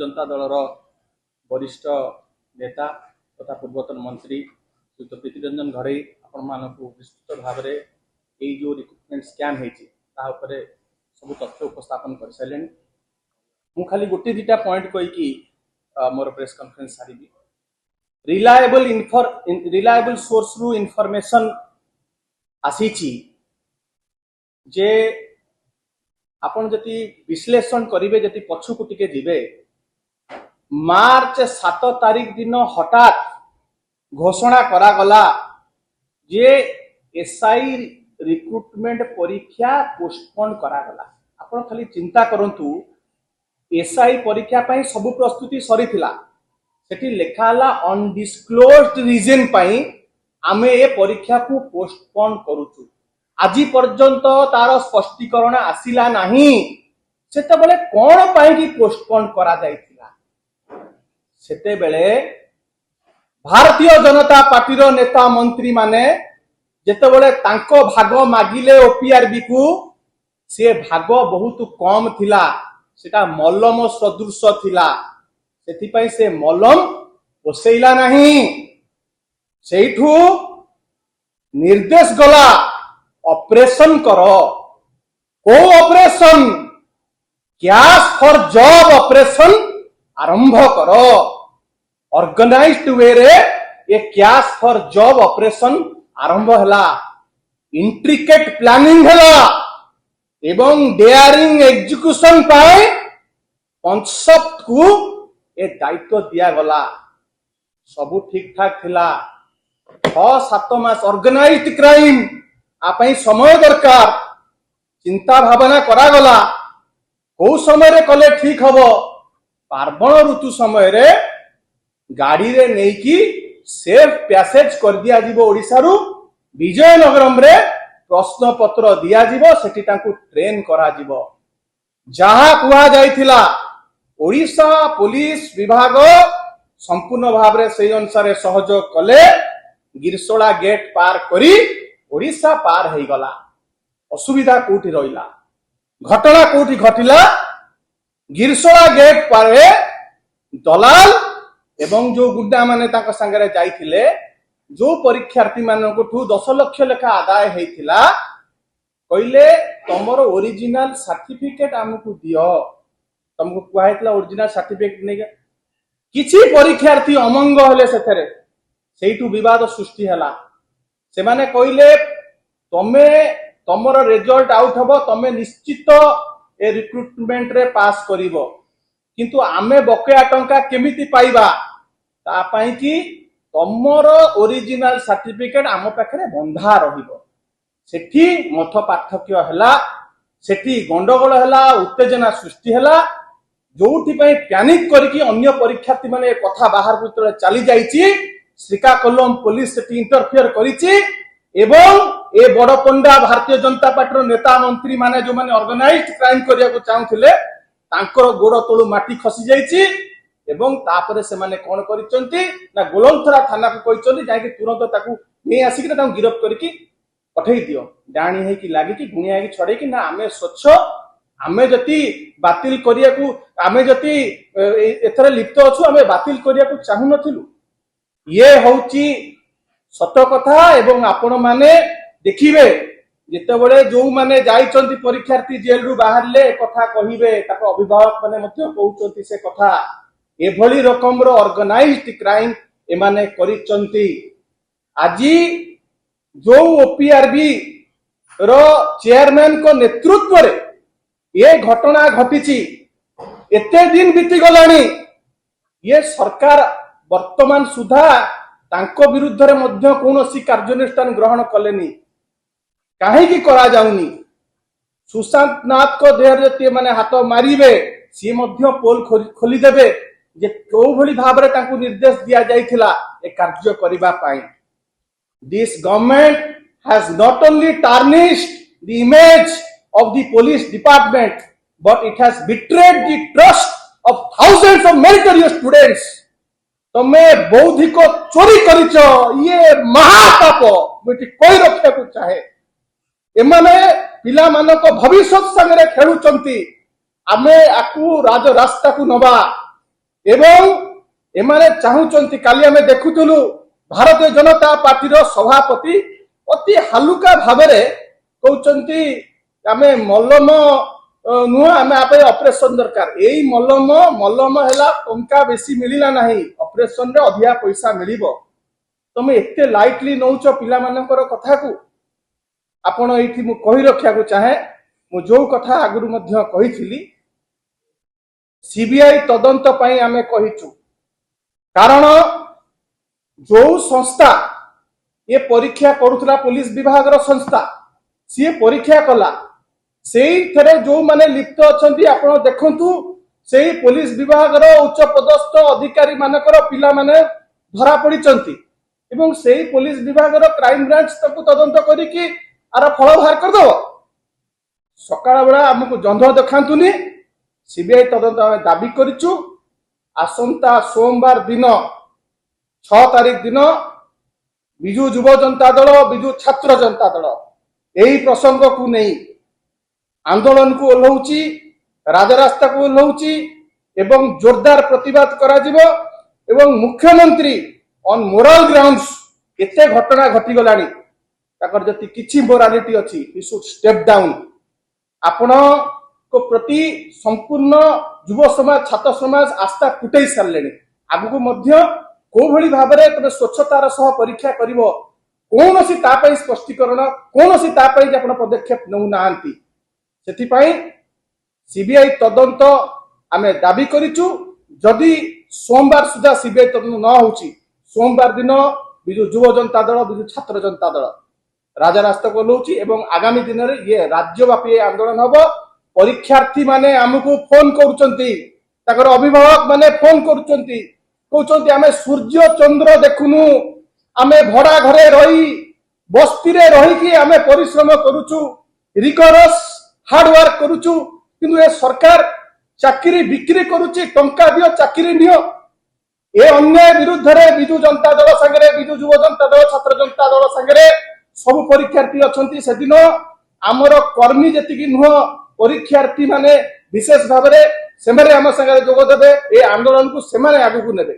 जनता दल वरिष्ठ नेता तथा पूर्वतन मंत्री श्रीयुक्त प्रीति रंजन घड़ई आपको विस्तृत भाव में यही जो रिक्रुटमेंट स्कैम होती सब तथ्य उपस्थापन कर सारे मु खाली गोटे दुटा पॉइंट कहीकि मोर प्रेस कॉन्फ्रेंस सारी रिलायबल सोर्स रु इनफॉरमेशन आसी जे आपण जति विश्लेषण करेंगे जति पछुक टिके जीवे मार्च 7 तारीख दिन हठात घोषणा करागला जे एसआई रिक्रुटमेंट परीक्षा पोस्टपोन करागला। आपण खाली चिंता करंतु एसआई परीक्षा पई सब प्रस्तुति सरी थिला सेठी लेखाला अनडिस्क्लोज्ड रीजन पई आमे ए परीक्षा को पोस्टपोन करूछु। आज पर्यंत तार स्पष्टीकरण आसिला नहीं सेते बेले कोन पई कि पोस्टपोन करा जायतिला। सेते बेले भारतीय जनता पार्टी रो नेता मंत्री माने जेते बेले तांको भाग मागिले ओपीआरबी को से भाग बहुत कम थिला सेटा मलम सदृश थिला सेति पई से मलम पोसैला नहीं सेठू निर्देश गला ऑपरेशन करो को operation cash for job operation आरंभ करो ऑर्गेनाइज्ड वे रे ये कैश फॉर जॉब ऑपरेशन आरंभ हला इंट्रिकेट प्लानिंग हला एवं डेयरिंग एग्जीक्यूशन पाए कॉन्सेप्ट को ए दायित्व दिया गला सब ठीक ठाक थिला 6-7 मास ऑर्गेनाइज्ड क्राइम आपई समय दरकार चिंता भावना करा गला को समय रे कले ठीक हबो पार्वण ऋतु समय रे गाड़ी रे नेकी सेफ पैसेज कर दिया जीवो ओडिसा रु विजयनगरम रे प्रश्न पत्र दिया जीवो सेठी तांकु ट्रेन करा जीवो जहां कुहा जाइथिला ओडिसा पुलिस विभाग संपूर्ण भाव रे सेही अनुसार सहयोग कले गिरसोला गेट पार करी ओडिसा पार हो गला। असुविधा कोठी रहिला घटना कोठी घटिला गिरसोला गेट पार दलाल एवं जो गुंडा माने ताका संगे जाइथिले जो परीक्षार्थी मानको ठू 10 लाख लेखा आदाय हेतिला कइले तमरो ओरिजिनल सर्टिफिकेट हमकु दियो तुमको कुआइतला ओरिजिनल सर्टिफिकेट नै किछि परीक्षार्थी अमंग हले सेथरे सेइटू विवाद सृष्टि हला से माने कइले तमे तमरो रिजल्ट आउट हबो तमे निश्चित ए रिक्रुटमेंट रे पास करिवो किंतु आमे बकेया टंका केमिति पाइबा ता पई कि तमरो ओरिजिनल सर्टिफिकेट आम पाखरे बंधा रहिबो सेठी मथ पार्थक्य हला सेठी गंडगोल हला उत्तेजना सृष्टि हला जोठी पई पैनिक करके अन्य परीक्षार्थी माने कथा बाहर भीतर चली जाईची श्रीकाकुलम पुलिस सेठी इंटरफियर करिची एवं ए बड़पंडा भारतीय जनता पार्टी नेता मंत्री माने जो माने ऑर्गेनाइज्ड क्राइम करिया को चाहुथिले तांकर गोड़ तळु माटी खसी जाईची एवं तापरे से माने कोन करिसंती ना गोलंथरा थाना को कहिसंती जाके तुरंत ताकू नै आसी कि ताकू गिरफ्त करके पठेई दियो डाणी है कि लागी कि गुणिया कि छड़े कि ना आमे स्वच्छ आमे जति बातिल करिया को आमे जति एथरे लिप्त अछु आमे बातिल करिया को चाहु नथिलु ये होची सत कथा एवं आपण माने देखिबे जेते बळे जो माने जाइचंती परीक्षार्थी जेल रु बाहरले कथा कहिबे ताको अभिभावक माने मध्य कहउचंती से कथा एभली रकम रो ऑर्गेनाइज्ड क्राइम ए माने करिचंती आजी जो ओपीआरबी रो चेयरमैन को नेतृत्व रे ये घटना घटिची एते दिन बीती गलानी ये सरकार वर्तमान सुधा तांको विरुद्ध रे मध्य कोनोसी कार्यानुष्ठान ग्रहण कलेनी काहे की करा जाउनी सुशांत नाथ को देहर जति माने हाथ मारिबे सी मध्य पोल खोली देबे जे को भली भाव रे तांको निर्देश दिया जाइथिला ए कार्य करिबा पाई this government has not only tarnished the image of the police department but it has betrayed the trust of thousands of meritorious students तमे बौद्धिक चोरी करिच ये महापाप बेटी कोई रक्षा को चाहे एमाने पिला मानक भविष्य संगे खेलुचंती आमे आकु राज रास्ता को नबा एवं एमाने चाहूचंती काली आमे देखुतलु भारतीय जनता पार्टी रो सभापति अति हालुका भाबरे कहउचंती आमे मल्लम नुह आमे आपे ऑपरेशन दरकार एई मल्लम हैला टंका बेसी मिलिला नाही ऑपरेशन रे अधिया पैसा मिलिबो तमे एते लाइटली नउचो पिला मानकर कथा को आपण एठी मु कहि रखिया को चाहे मु जो कथा आगुरु मध्य कहिथिली सीबीआई तदंत पई आमे कहिचु कारण जो संस्था ये परीक्षा करुथला पुलिस विभाग रो संस्था सी परीक्षा कला सेई थरे जो माने लिप्त अछंती आपण देखंतु सेई पुलिस विभाग रो उच्च पदस्थ अधिकारी मानकर पिला माने धरा पड़िचंती एवं सेई पुलिस विभाग रो क्राइम ब्रांच तक तदंत करी कि आर फल बाहर कर दो सकाळ बेला हमकु जंध देखांतुनी सीबीआई तदंत आमे दाबी करिचु आसंता सोमवार दिन 6 तारीख दिन बिजु युव जनता दल बिजु छात्र जनता दल यही प्रसंग को नहीं आंदोलन को ओल्लौची राजरास्ता को ओल्लौची एवं जोरदार प्रतिवाद करा जिवो एवं मुख्यमंत्री ऑन मोरल ग्राउंड्स एते घटना घटी गलानी ताकर जति किछि मोरालिटी अछि ही शुड स्टेप डाउन आपण को प्रति संपूर्ण युव समाज छात्र समाज आस्था कुटै सारलेनी आगु मध्य को भली भाबरे तबे स्वच्छतार सह परीक्षा करिवो कोनोसी तापै स्पष्टीकरण कोनोसी तापै जे आपण पदक्षेप नउ नांती सेति पई सीबीआई तदंत आमे दाबी करिचु जदि सोमवार सुधा सीबीआई तदंत न होउची सोमवार दिन बिजु युव जनता दल बिजु छात्र जनता दल राजा रास्ता को लौची एवं आगामी दिन रे ये राज्यव्यापी आंदोलन हबो परीक्षार्थी माने हमकु फोन करूचंती ताकर अभिभावक माने फोन करूचंती कहउचंती आमे सूर्य चंद्र देखुनु आमे भड़ा घरे रही बस्ती रे रही कि आमे परिश्रम करूचु रिकरस हार्ड वर्क करूचु किंतु ए सरकार चाकरी बिक्री करूची टंका दियो चाकरी नियो ए अन्याय विरुद्ध रे बिजु जनता दल संगे बिजु युव जनता दल छात्र जनता दल संगे सब परीक्षार्थी अछंती सेदिन आमर कर्मी जेतिकी नुह परीक्षार्थी माने विशेष भाव में सेमाने आम संगे जोग देबे ए आंदोलन को सेमाने आगु को नेबे।